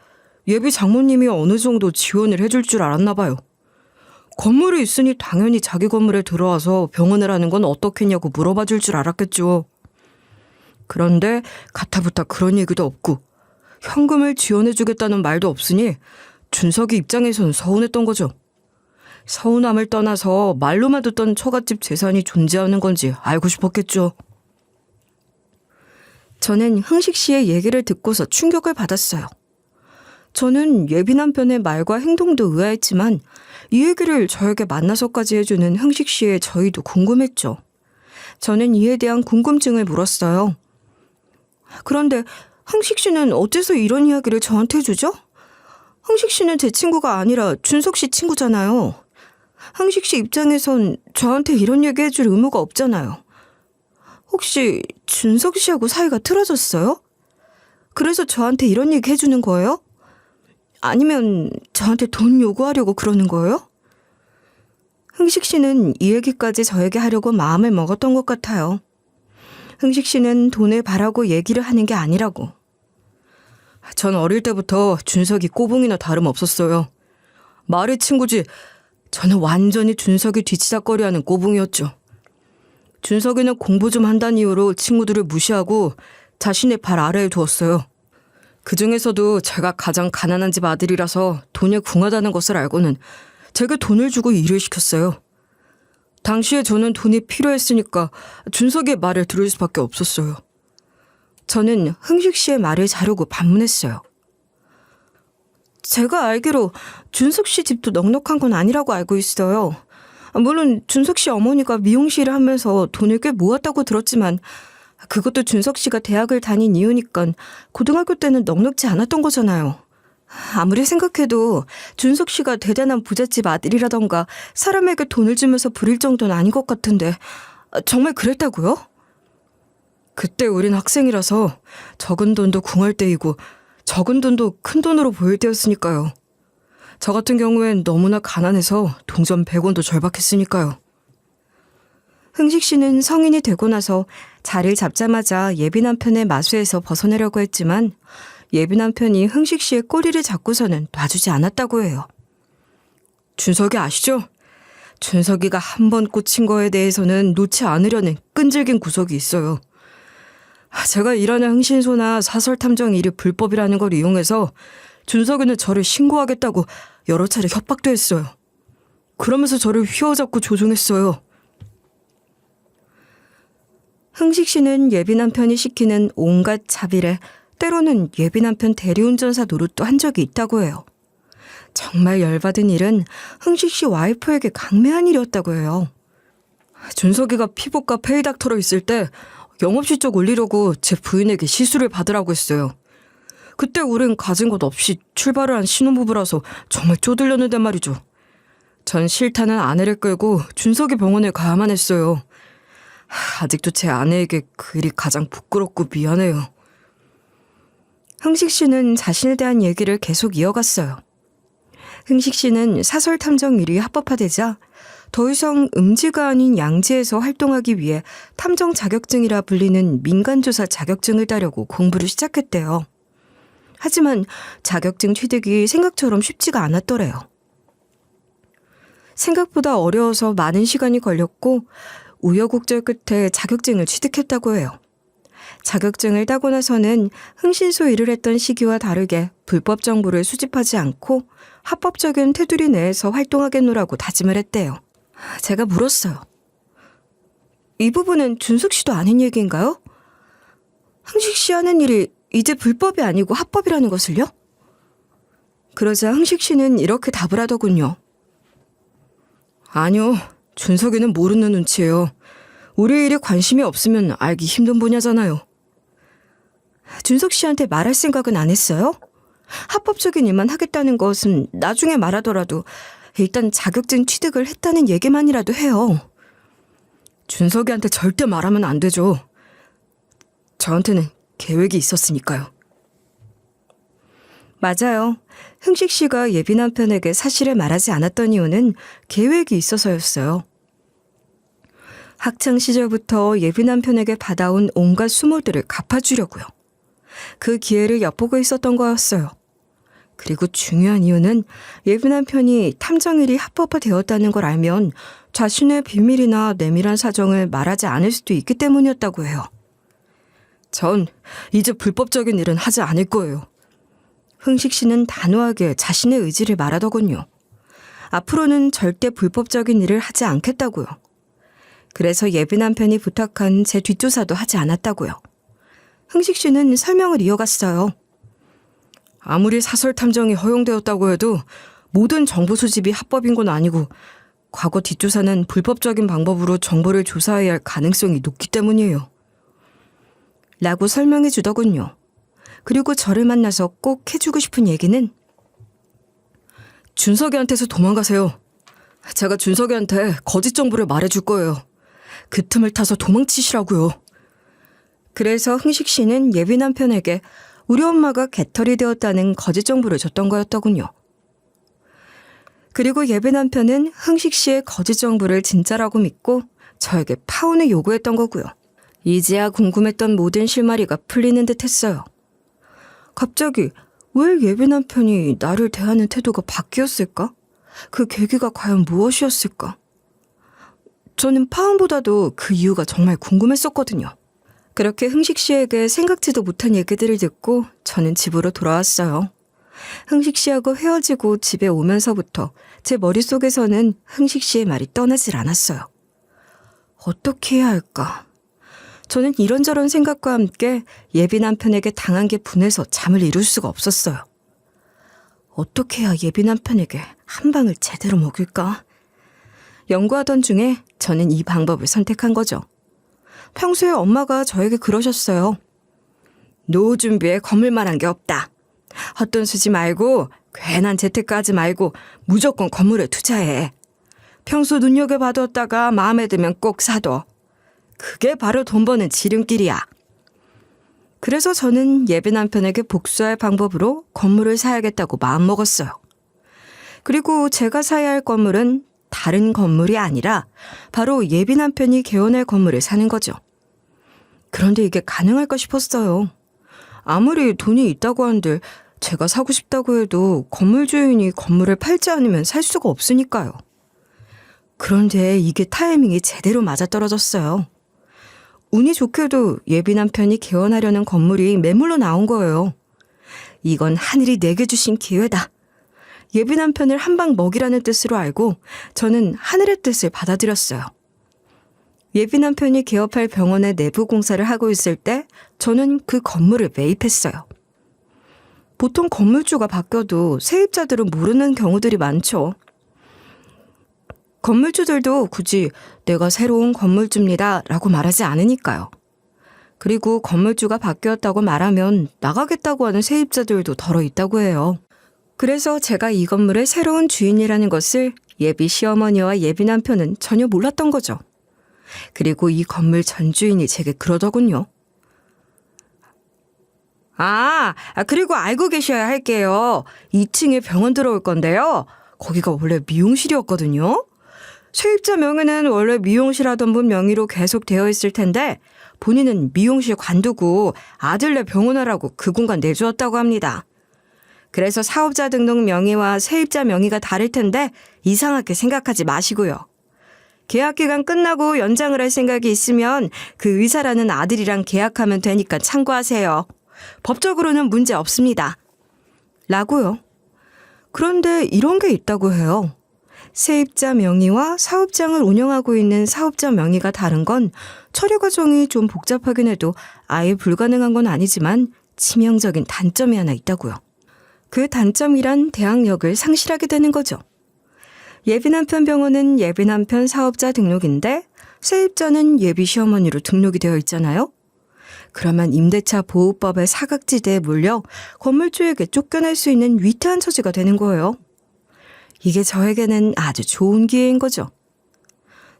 A: 예비 장모님이 어느 정도 지원을 해줄 줄 알았나 봐요. 건물이 있으니 당연히 자기 건물에 들어와서 병원을 하는 건 어떻겠냐고 물어봐 줄 줄 알았겠죠. 그런데 가타부타 그런 얘기도 없고 현금을 지원해주겠다는 말도 없으니 준석이 입장에선 서운했던 거죠. 서운함을 떠나서 말로만 듣던 처갓집 재산이 존재하는 건지 알고 싶었겠죠. 저는 흥식 씨의 얘기를 듣고서 충격을 받았어요. 저는 예비 남편의 말과 행동도 의아했지만 이 얘기를 저에게 만나서까지 해주는 흥식 씨의 저희도 궁금했죠. 저는 이에 대한 궁금증을 물었어요. 그런데 흥식 씨는 어째서 이런 이야기를 저한테 해주죠? 흥식 씨는 제 친구가 아니라 준석 씨 친구잖아요. 흥식 씨 입장에선 저한테 이런 얘기 해줄 의무가 없잖아요. 혹시 준석 씨하고 사이가 틀어졌어요? 그래서 저한테 이런 얘기 해주는 거예요? 아니면 저한테 돈 요구하려고 그러는 거예요? 흥식 씨는 이 얘기까지 저에게 하려고 마음을 먹었던 것 같아요. 흥식 씨는 돈을 바라고 얘기를 하는 게 아니라고. 전 어릴 때부터 준석이 꼬붕이나 다름없었어요. 말이 친구지 저는 완전히 준석이 뒤치다꺼리하는 꼬붕이었죠. 준석이는 공부 좀 한다는 이유로 친구들을 무시하고 자신의 발 아래에 두었어요. 그중에서도 제가 가장 가난한 집 아들이라서 돈이 궁하다는 것을 알고는 제게 돈을 주고 일을 시켰어요. 당시에 저는 돈이 필요했으니까 준석의 말을 들을 수밖에 없었어요. 저는 흥식 씨의 말을 자르고 반문했어요. 제가 알기로 준석 씨 집도 넉넉한 건 아니라고 알고 있어요. 물론 준석 씨 어머니가 미용실을 하면서 돈을 꽤 모았다고 들었지만 그것도 준석 씨가 대학을 다닌 이유니까 고등학교 때는 넉넉지 않았던 거잖아요. 아무리 생각해도 준석 씨가 대단한 부잣집 아들이라던가 사람에게 돈을 주면서 부릴 정도는 아닌 것 같은데 정말 그랬다고요? 그때 우린 학생이라서 적은 돈도 궁할 때이고 적은 돈도 큰 돈으로 보일 때였으니까요. 저 같은 경우엔 너무나 가난해서 동전 100원도 절박했으니까요. 흥식 씨는 성인이 되고 나서 자리를 잡자마자 예비 남편의 마수에서 벗어나려고 했지만 예비 남편이 흥식 씨의 꼬리를 잡고서는 놔주지 않았다고 해요. 준석이 아시죠? 준석이가 한 번 꽂힌 거에 대해서는 놓지 않으려는 끈질긴 구석이 있어요. 제가 일하는 흥신소나 사설탐정 일이 불법이라는 걸 이용해서 준석이는 저를 신고하겠다고 여러 차례 협박도 했어요. 그러면서 저를 휘어잡고 조종했어요. 흥식 씨는 예비 남편이 시키는 온갖 자비래 때로는 예비 남편 대리운전사 노릇도 한 적이 있다고 해요. 정말 열받은 일은 흥식 씨 와이프에게 강매한 일이었다고 해요. 준석이가 피부과 페이닥터로 있을 때 영업실적 올리려고 제 부인에게 시술을 받으라고 했어요. 그때 우린 가진 것 없이 출발을 한 신혼부부라서 정말 쪼들렸는데 말이죠. 전 싫다는 아내를 끌고 준석이 병원에 가야만 했어요. 아직도 제 아내에게 그 일이 가장 부끄럽고 미안해요. 흥식 씨는 자신에 대한 얘기를 계속 이어갔어요. 흥식 씨는 사설 탐정 일이 합법화되자 더 이상 음지가 아닌 양지에서 활동하기 위해 탐정 자격증이라 불리는 민간조사 자격증을 따려고 공부를 시작했대요. 하지만 자격증 취득이 생각처럼 쉽지가 않았더래요. 생각보다 어려워서 많은 시간이 걸렸고 우여곡절 끝에 자격증을 취득했다고 해요. 자격증을 따고 나서는 흥신소 일을 했던 시기와 다르게 불법 정보를 수집하지 않고 합법적인 테두리 내에서 활동하겠노라고 다짐을 했대요. 제가 물었어요. 이 부분은 준석 씨도 아는 얘기인가요? 흥식 씨 하는 일이 이제 불법이 아니고 합법이라는 것을요? 그러자 흥식 씨는 이렇게 답을 하더군요. 아니요, 준석이는 모르는 눈치예요. 우리 일에 관심이 없으면 알기 힘든 분야잖아요. 준석 씨한테 말할 생각은 안 했어요? 합법적인 일만 하겠다는 것은 나중에 말하더라도 일단 자격증 취득을 했다는 얘기만이라도 해요. 준석이한테 절대 말하면 안 되죠. 저한테는 계획이 있었으니까요. 맞아요. 흥식 씨가 예비 남편에게 사실을 말하지 않았던 이유는 계획이 있어서였어요. 학창 시절부터 예비 남편에게 받아온 온갖 수모들을 갚아주려고요. 그 기회를 엿보고 있었던 거였어요. 그리고 중요한 이유는 예비 남편이 탐정일이 합법화되었다는 걸 알면 자신의 비밀이나 내밀한 사정을 말하지 않을 수도 있기 때문이었다고 해요. 전 이제 불법적인 일은 하지 않을 거예요. 흥식 씨는 단호하게 자신의 의지를 말하더군요. 앞으로는 절대 불법적인 일을 하지 않겠다고요. 그래서 예비 남편이 부탁한 제 뒷조사도 하지 않았다고요. 흥식 씨는 설명을 이어갔어요. 아무리 사설 탐정이 허용되었다고 해도 모든 정보 수집이 합법인 건 아니고 과거 뒷조사는 불법적인 방법으로 정보를 조사해야 할 가능성이 높기 때문이에요. 라고 설명해 주더군요. 그리고 저를 만나서 꼭 해주고 싶은 얘기는 준석이한테서 도망가세요. 제가 준석이한테 거짓 정보를 말해줄 거예요. 그 틈을 타서 도망치시라고요. 그래서 흥식 씨는 예비 남편에게 우리 엄마가 개털이 되었다는 거짓 정보를 줬던 거였더군요. 그리고 예비 남편은 흥식 씨의 거짓 정보를 진짜라고 믿고 저에게 파혼을 요구했던 거고요. 이제야 궁금했던 모든 실마리가 풀리는 듯 했어요. 갑자기 왜 예비 남편이 나를 대하는 태도가 바뀌었을까? 그 계기가 과연 무엇이었을까? 저는 파혼보다도 그 이유가 정말 궁금했었거든요. 그렇게 흥식 씨에게 생각지도 못한 얘기들을 듣고 저는 집으로 돌아왔어요. 흥식 씨하고 헤어지고 집에 오면서부터 제 머릿속에서는 흥식 씨의 말이 떠나질 않았어요. 어떻게 해야 할까? 저는 이런저런 생각과 함께 예비 남편에게 당한 게 분해서 잠을 이룰 수가 없었어요. 어떻게 해야 예비 남편에게 한 방을 제대로 먹일까? 연구하던 중에 저는 이 방법을 선택한 거죠. 평소에 엄마가 저에게 그러셨어요. 노후 준비에 거물 만한 게 없다. 헛돈 쓰지 말고 괜한 재테크하지 말고 무조건 건물에 투자해. 평소 눈여겨봐뒀다가 마음에 들면 꼭 사둬. 그게 바로 돈 버는 지름길이야. 그래서 저는 예비 남편에게 복수할 방법으로 건물을 사야겠다고 마음먹었어요. 그리고 제가 사야 할 건물은 다른 건물이 아니라 바로 예비 남편이 개원할 건물을 사는 거죠. 그런데 이게 가능할까 싶었어요. 아무리 돈이 있다고 한들 제가 사고 싶다고 해도 건물 주인이 건물을 팔지 않으면 살 수가 없으니까요. 그런데 이게 타이밍이 제대로 맞아떨어졌어요. 운이 좋게도 예비 남편이 개원하려는 건물이 매물로 나온 거예요. 이건 하늘이 내게 주신 기회다. 예비 남편을 한 방 먹이라는 뜻으로 알고 저는 하늘의 뜻을 받아들였어요. 예비 남편이 개업할 병원의 내부 공사를 하고 있을 때 저는 그 건물을 매입했어요. 보통 건물주가 바뀌어도 세입자들은 모르는 경우들이 많죠. 건물주들도 굳이 내가 새로운 건물주입니다 라고 말하지 않으니까요. 그리고 건물주가 바뀌었다고 말하면 나가겠다고 하는 세입자들도 덜어 있다고 해요. 그래서 제가 이 건물의 새로운 주인이라는 것을 예비 시어머니와 예비 남편은 전혀 몰랐던 거죠. 그리고 이 건물 전 주인이 제게 그러더군요. 그리고 알고 계셔야 할게요. 2층에 병원 들어올 건데요. 거기가 원래 미용실이었거든요. 세입자 명의는 원래 미용실 하던 분 명의로 계속 되어 있을 텐데 본인은 미용실 관두고 아들네 병원 하라고 그 공간 내주었다고 합니다. 그래서 사업자 등록 명의와 세입자 명의가 다를 텐데 이상하게 생각하지 마시고요. 계약 기간 끝나고 연장을 할 생각이 있으면 그 의사라는 아들이랑 계약하면 되니까 참고하세요. 법적으로는 문제 없습니다. 라고요. 그런데 이런 게 있다고 해요. 세입자 명의와 사업장을 운영하고 있는 사업자 명의가 다른 건 처리 과정이 좀 복잡하긴 해도 아예 불가능한 건 아니지만 치명적인 단점이 하나 있다고요. 그 단점이란 대항력을 상실하게 되는 거죠. 예비 남편 병원은 예비 남편 사업자 등록인데 세입자는 예비 시어머니로 등록이 되어 있잖아요. 그러면 임대차 보호법의 사각지대에 물려 건물주에게 쫓겨날 수 있는 위태한 처지가 되는 거예요. 이게 저에게는 아주 좋은 기회인 거죠.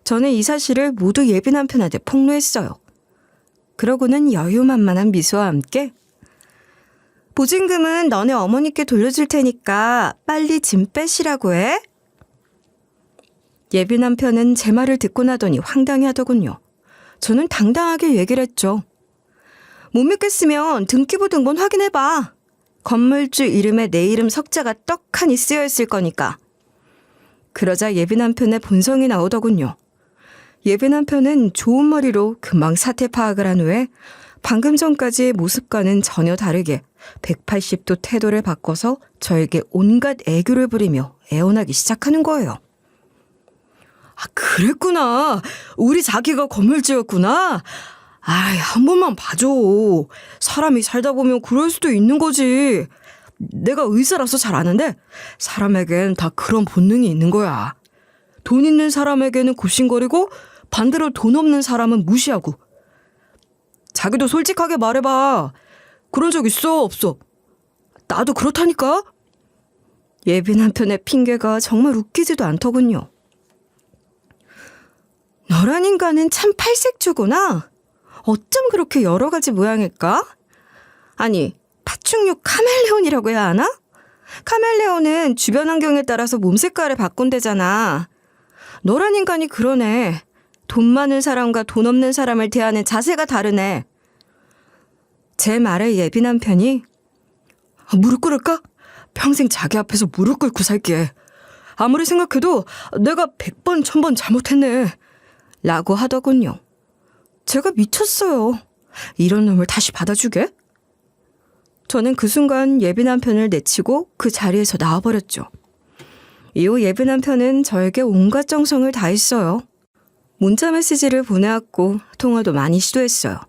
A: 저는 이 사실을 모두 예비 남편한테 폭로했어요. 그러고는 여유만만한 미소와 함께 보증금은 너네 어머니께 돌려줄 테니까 빨리 짐 빼시라고 해. 예비 남편은 제 말을 듣고 나더니 황당해 하더군요. 저는 당당하게 얘기를 했죠. 못 믿겠으면 등기부 등본 확인해봐. 건물주 이름에 내 이름 석자가 떡하니 쓰여있을 거니까. 그러자 예비 남편의 본성이 나오더군요. 예비 남편은 좋은 머리로 금방 사태 파악을 한 후에 방금 전까지의 모습과는 전혀 다르게 180도 태도를 바꿔서 저에게 온갖 애교를 부리며 애원하기 시작하는 거예요. 그랬구나. 우리 자기가 건물주였구나. 한 번만 봐줘. 사람이 살다 보면 그럴 수도 있는 거지. 내가 의사라서 잘 아는데 사람에겐 다 그런 본능이 있는 거야. 돈 있는 사람에게는 굽신거리고 반대로 돈 없는 사람은 무시하고. 자기도 솔직하게 말해봐. 그런 적 있어? 없어? 나도 그렇다니까? 예비 남편의 핑계가 정말 웃기지도 않더군요. 너란 인간은 참 팔색조구나. 어쩜 그렇게 여러 가지 모양일까? 아니, 파충류 카멜레온이라고 해야 하나? 카멜레온은 주변 환경에 따라서 몸 색깔을 바꾼대잖아. 너란 인간이 그러네. 돈 많은 사람과 돈 없는 사람을 대하는 자세가 다르네. 제 말에 예비 남편이 무릎 꿇을까? 평생 자기 앞에서 무릎 꿇고 살게. 아무리 생각해도 내가 100번 1000번 잘못했네. 라고 하더군요. 제가 미쳤어요. 이런 놈을 다시 받아주게? 저는 그 순간 예비 남편을 내치고 그 자리에서 나와버렸죠. 이후 예비 남편은 저에게 온갖 정성을 다했어요. 문자 메시지를 보내왔고 통화도 많이 시도했어요.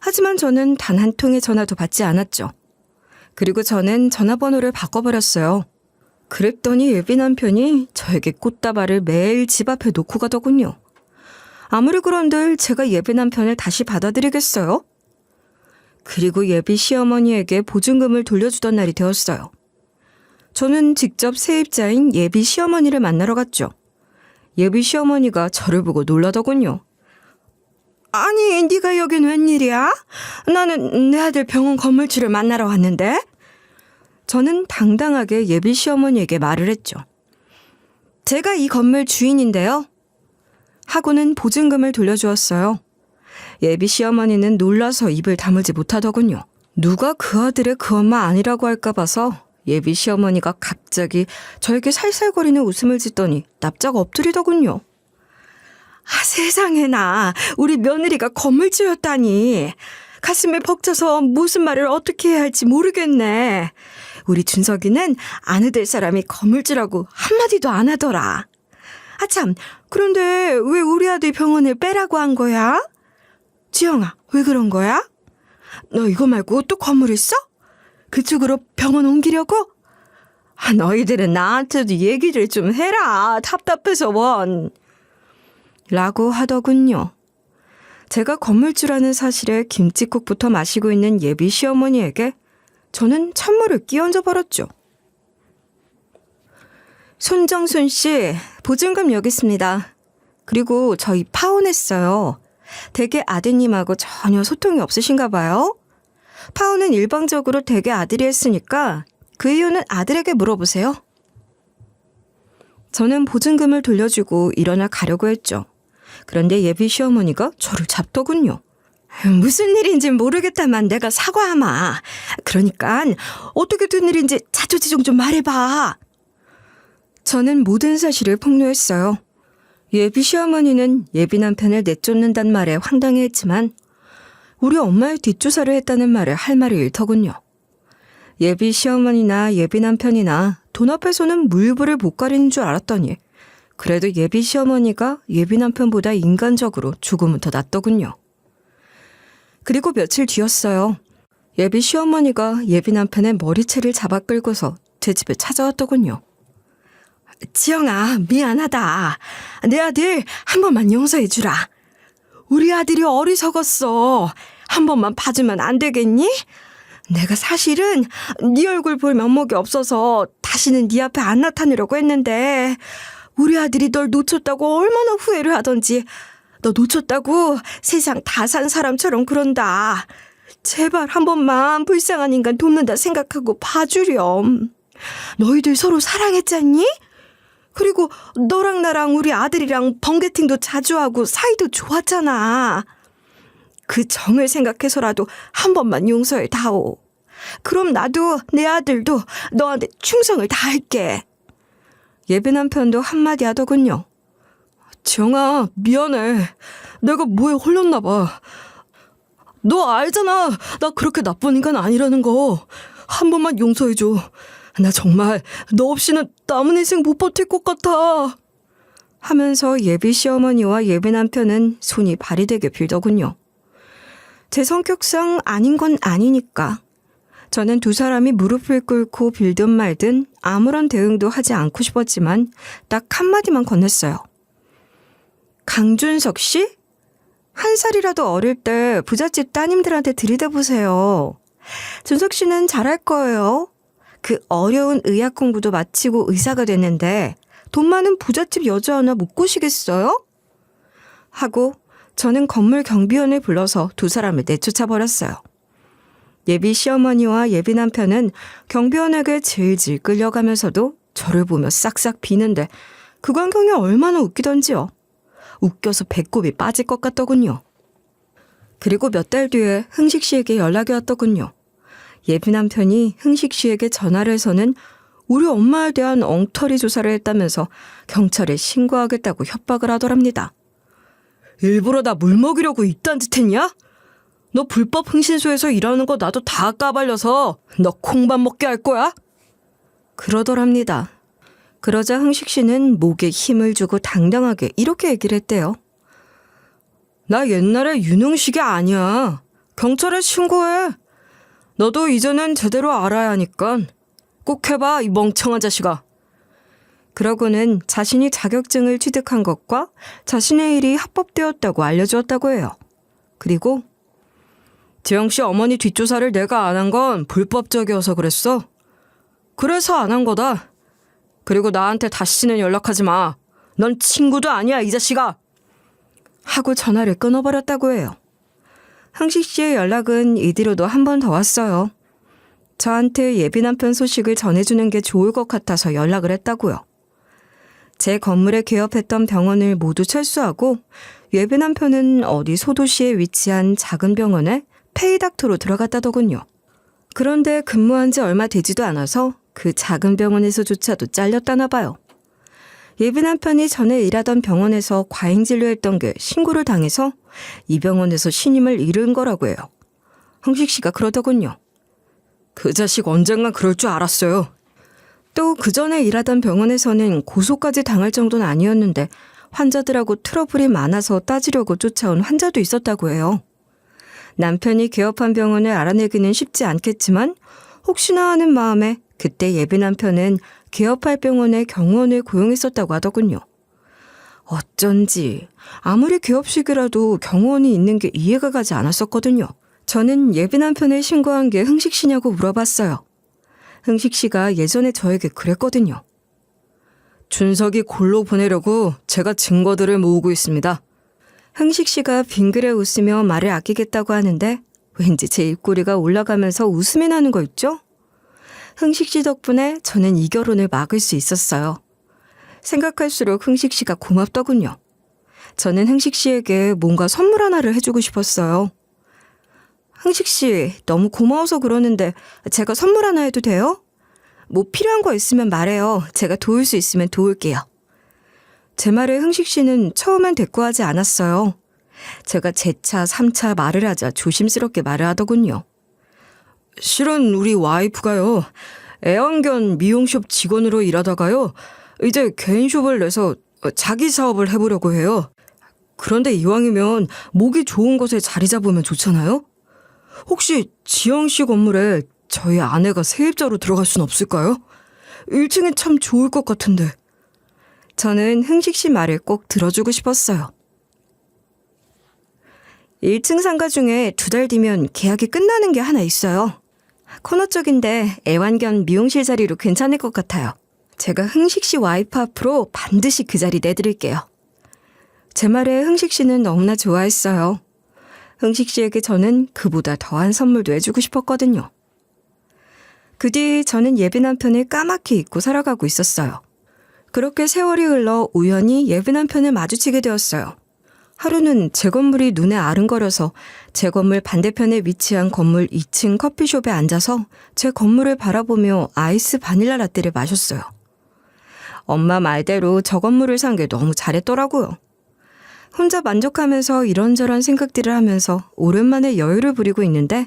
A: 하지만 저는 단 한 통의 전화도 받지 않았죠. 그리고 저는 전화번호를 바꿔버렸어요. 그랬더니 예비 남편이 저에게 꽃다발을 매일 집 앞에 놓고 가더군요. 아무리 그런들 제가 예비 남편을 다시 받아들이겠어요? 그리고 예비 시어머니에게 보증금을 돌려주던 날이 되었어요. 저는 직접 세입자인 예비 시어머니를 만나러 갔죠. 예비 시어머니가 저를 보고 놀라더군요. 아니, 네가 여긴 웬일이야? 나는 내 아들 병원 건물주를 만나러 왔는데? 저는 당당하게 예비 시어머니에게 말을 했죠. 제가 이 건물 주인인데요. 하고는 보증금을 돌려주었어요. 예비 시어머니는 놀라서 입을 다물지 못하더군요. 누가 그 아들의 그 엄마 아니라고 할까 봐서 예비 시어머니가 갑자기 저에게 살살거리는 웃음을 짓더니 납작 엎드리더군요. 세상에나 우리 며느리가 건물주였다니. 가슴이 벅차서 무슨 말을 어떻게 해야 할지 모르겠네. 우리 준석이는 아내 될 사람이 건물주라고 한마디도 안 하더라. 아 참, 그런데 왜 우리 아들 병원을 빼라고 한 거야? 지영아, 왜 그런 거야? 너 이거 말고 또 건물 있어? 그쪽으로 병원 옮기려고? 아, 너희들은 나한테도 얘기를 좀 해라. 답답해서 원. 라고 하더군요. 제가 건물주라는 사실에 김칫국부터 마시고 있는 예비 시어머니에게 저는 찬물을 끼얹어 버렸죠. 손정순 씨, 보증금 여기 있습니다. 그리고 저희 파혼했어요. 댁의 아드님하고 전혀 소통이 없으신가 봐요. 파혼은 일방적으로 댁의 아들이 했으니까 그 이유는 아들에게 물어보세요. 저는 보증금을 돌려주고 일어나 가려고 했죠. 그런데 예비 시어머니가 저를 잡더군요. 무슨 일인지 모르겠다만 내가 사과하마. 그러니까 어떻게 된 일인지 자초지종 좀 말해봐. 저는 모든 사실을 폭로했어요. 예비 시어머니는 예비 남편을 내쫓는단 말에 황당해했지만 우리 엄마의 뒷조사를 했다는 말에 할 말을 잃더군요. 예비 시어머니나 예비 남편이나 돈 앞에서는 물불을 못 가리는 줄 알았더니 그래도 예비 시어머니가 예비 남편보다 인간적으로 조금은 더 낫더군요. 그리고 며칠 뒤였어요. 예비 시어머니가 예비 남편의 머리채를 잡아 끌고서 제 집에 찾아왔더군요. 지영아, 미안하다. 내 아들 한 번만 용서해 주라. 우리 아들이 어리석었어. 한 번만 봐주면 안 되겠니? 내가 사실은 네 얼굴 볼 면목이 없어서 다시는 네 앞에 안 나타내려고 했는데 우리 아들이 널 놓쳤다고 얼마나 후회를 하던지 너 놓쳤다고 세상 다 산 사람처럼 그런다. 제발 한 번만 불쌍한 인간 돕는다 생각하고 봐주렴. 너희들 서로 사랑했잖니? 그리고 너랑 나랑 우리 아들이랑 번개팅도 자주 하고 사이도 좋았잖아. 그 정을 생각해서라도 한 번만 용서해 다오. 그럼 나도 내 아들도 너한테 충성을 다할게. 예비 남편도 한마디 하더군요. 지영아, 미안해. 내가 뭐에 홀렸나 봐. 너 알잖아. 나 그렇게 나쁜 인간 아니라는 거. 한 번만 용서해줘. 나 정말 너 없이는 남은 인생 못 버틸 것 같아. 하면서 예비 시어머니와 예비 남편은 손이 발이 되게 빌더군요. 제 성격상 아닌 건 아니니까. 저는 두 사람이 무릎을 꿇고 빌든 말든 아무런 대응도 하지 않고 싶었지만 딱 한마디만 건넸어요. 강준석 씨? 한 살이라도 어릴 때 부잣집 따님들한테 들이대보세요. 준석 씨는 잘할 거예요. 그 어려운 의학 공부도 마치고 의사가 됐는데 돈 많은 부잣집 여자 하나 못 꼬시겠어요? 하고 저는 건물 경비원을 불러서 두 사람을 내쫓아 버렸어요. 예비 시어머니와 예비 남편은 경비원에게 질질 끌려가면서도 저를 보며 싹싹 비는데 그 광경이 얼마나 웃기던지요. 웃겨서 배꼽이 빠질 것 같더군요. 그리고 몇 달 뒤에 흥식 씨에게 연락이 왔더군요. 예비 남편이 흥식 씨에게 전화를 해서는 우리 엄마에 대한 엉터리 조사를 했다면서 경찰에 신고하겠다고 협박을 하더랍니다. 일부러 나 물먹이려고 이딴 짓 했냐? 너 불법 흥신소에서 일하는 거 나도 다 까발려서 너 콩밥 먹게 할 거야? 그러더랍니다. 그러자 흥식 씨는 목에 힘을 주고 당당하게 이렇게 얘기를 했대요. 나 옛날에 유능식이 아니야. 경찰에 신고해. 너도 이제는 제대로 알아야 하니까 꼭 해봐, 이 멍청한 자식아. 그러고는 자신이 자격증을 취득한 것과 자신의 일이 합법되었다고 알려주었다고 해요. 그리고 지영씨 어머니 뒷조사를 내가 안 한 건 불법적이어서 그랬어. 그래서 안 한 거다. 그리고 나한테 다시는 연락하지 마. 넌 친구도 아니야, 이 자식아. 하고 전화를 끊어버렸다고 해요. 흥식 씨의 연락은 이 뒤로도 한 번 더 왔어요. 저한테 예비 남편 소식을 전해주는 게 좋을 것 같아서 연락을 했다고요. 제 건물에 개업했던 병원을 모두 철수하고 예비 남편은 어디 소도시에 위치한 작은 병원에 페이닥터로 들어갔다더군요. 그런데 근무한 지 얼마 되지도 않아서 그 작은 병원에서조차도 잘렸다나 봐요. 예비 남편이 전에 일하던 병원에서 과잉 진료했던 게 신고를 당해서 이 병원에서 신임을 잃은 거라고 해요. 흥식 씨가 그러더군요. 그 자식 언젠간 그럴 줄 알았어요. 또 그 전에 일하던 병원에서는 고소까지 당할 정도는 아니었는데 환자들하고 트러블이 많아서 따지려고 쫓아온 환자도 있었다고 해요. 남편이 개업한 병원을 알아내기는 쉽지 않겠지만 혹시나 하는 마음에 그때 예비 남편은 개업할 병원에 경호원을 고용했었다고 하더군요. 어쩐지 아무리 개업식이라도 경호원이 있는 게 이해가 가지 않았었거든요. 저는 예비 남편을 신고한 게 흥식 씨냐고 물어봤어요. 흥식 씨가 예전에 저에게 그랬거든요. 준석이 골로 보내려고 제가 증거들을 모으고 있습니다. 흥식 씨가 빙그레 웃으며 말을 아끼겠다고 하는데 왠지 제 입꼬리가 올라가면서 웃음이 나는 거 있죠? 흥식 씨 덕분에 저는 이 결혼을 막을 수 있었어요. 생각할수록 흥식 씨가 고맙더군요. 저는 흥식 씨에게 뭔가 선물 하나를 해주고 싶었어요. 흥식 씨, 너무 고마워서 그러는데 제가 선물 하나 해도 돼요? 뭐 필요한 거 있으면 말해요. 제가 도울 수 있으면 도울게요. 제 말에 흥식 씨는 처음엔 대꾸하지 않았어요. 제가 재차 3차 말을 하자 조심스럽게 말을 하더군요. 실은 우리 와이프가요. 애완견 미용숍 직원으로 일하다가요. 이제 개인숍을 내서 자기 사업을 해보려고 해요. 그런데 이왕이면 목이 좋은 곳에 자리 잡으면 좋잖아요? 혹시 지영씨 건물에 저희 아내가 세입자로 들어갈 순 없을까요? 1층이 참 좋을 것 같은데. 저는 흥식 씨 말을 꼭 들어주고 싶었어요. 1층 상가 중에 2달 뒤면 계약이 끝나는 게 하나 있어요. 코너 쪽인데 애완견 미용실 자리로 괜찮을 것 같아요. 제가 흥식 씨 와이프 앞으로 반드시 그 자리 내드릴게요. 제 말에 흥식 씨는 너무나 좋아했어요. 흥식 씨에게 저는 그보다 더한 선물도 해주고 싶었거든요. 그 뒤 저는 예비 남편을 까맣게 잊고 살아가고 있었어요. 그렇게 세월이 흘러 우연히 예비 남편을 마주치게 되었어요. 하루는 제 건물이 눈에 아른거려서 제 건물 반대편에 위치한 건물 2층 커피숍에 앉아서 제 건물을 바라보며 아이스 바닐라 라떼를 마셨어요. 엄마 말대로 저 건물을 산 게 너무 잘했더라고요. 혼자 만족하면서 이런저런 생각들을 하면서 오랜만에 여유를 부리고 있는데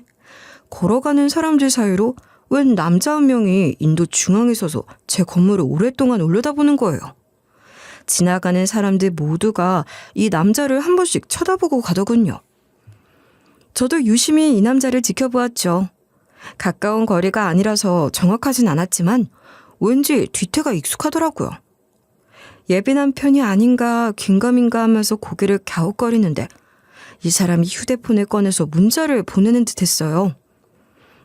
A: 걸어가는 사람들 사이로 웬 남자 한 명이 인도 중앙에 서서 제 건물을 오랫동안 올려다보는 거예요. 지나가는 사람들 모두가 이 남자를 한 번씩 쳐다보고 가더군요. 저도 유심히 이 남자를 지켜보았죠. 가까운 거리가 아니라서 정확하진 않았지만 왠지 뒤태가 익숙하더라고요. 예비 남편이 아닌가 긴가민가 하면서 고개를 갸웃거리는데 이 사람이 휴대폰을 꺼내서 문자를 보내는 듯 했어요.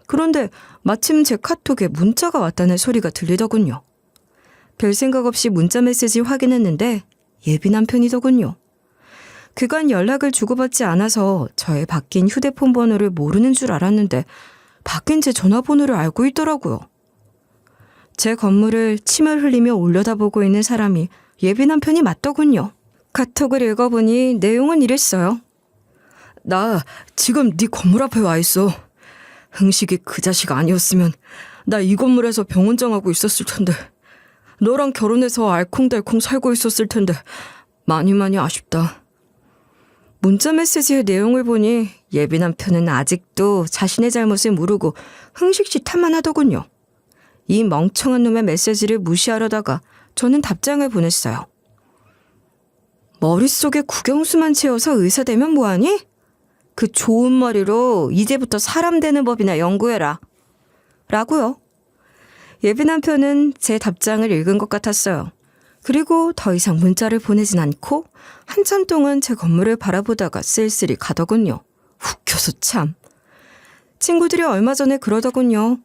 A: 그런데 마침 제 카톡에 문자가 왔다는 소리가 들리더군요. 별 생각 없이 문자 메시지 확인했는데 예비 남편이더군요. 그간 연락을 주고받지 않아서 저의 바뀐 휴대폰 번호를 모르는 줄 알았는데 바뀐 제 전화번호를 알고 있더라고요. 제 건물을 침을 흘리며 올려다보고 있는 사람이 예비 남편이 맞더군요. 카톡을 읽어보니 내용은 이랬어요. 나 지금 네 건물 앞에 와 있어. 흥식이 그 자식 아니었으면 나 이 건물에서 병원장하고 있었을 텐데 너랑 결혼해서 알콩달콩 살고 있었을 텐데 많이 아쉽다. 문자 메시지의 내용을 보니 예비 남편은 아직도 자신의 잘못을 모르고 흥식 씨 탓만 하더군요. 이 멍청한 놈의 메시지를 무시하려다가 저는 답장을 보냈어요. 머릿속에 국영수만 채워서 의사 되면 뭐하니? 그 좋은 머리로 이제부터 사람 되는 법이나 연구해라. 라고요. 예비 남편은 제 답장을 읽은 것 같았어요. 그리고 더 이상 문자를 보내진 않고 한참 동안 제 건물을 바라보다가 쓸쓸히 가더군요. 웃겨서 참. 친구들이 얼마 전에 그러더군요.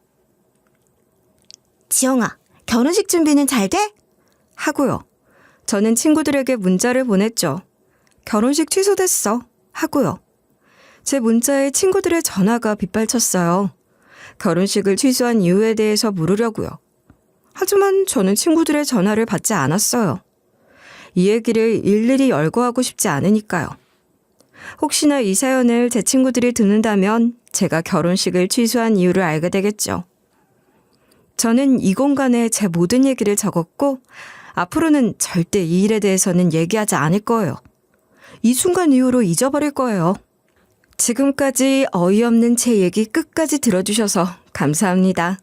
A: 지영아, 결혼식 준비는 잘 돼? 하고요. 저는 친구들에게 문자를 보냈죠. 결혼식 취소됐어. 하고요. 제 문자에 친구들의 전화가 빗발쳤어요. 결혼식을 취소한 이유에 대해서 물으려고요. 하지만 저는 친구들의 전화를 받지 않았어요. 이 얘기를 일일이 열거하고 싶지 않으니까요. 혹시나 이 사연을 제 친구들이 듣는다면 제가 결혼식을 취소한 이유를 알게 되겠죠. 저는 이 공간에 제 모든 얘기를 적었고 앞으로는 절대 이 일에 대해서는 얘기하지 않을 거예요. 이 순간 이후로 잊어버릴 거예요. 지금까지 어이없는 제 얘기 끝까지 들어주셔서 감사합니다.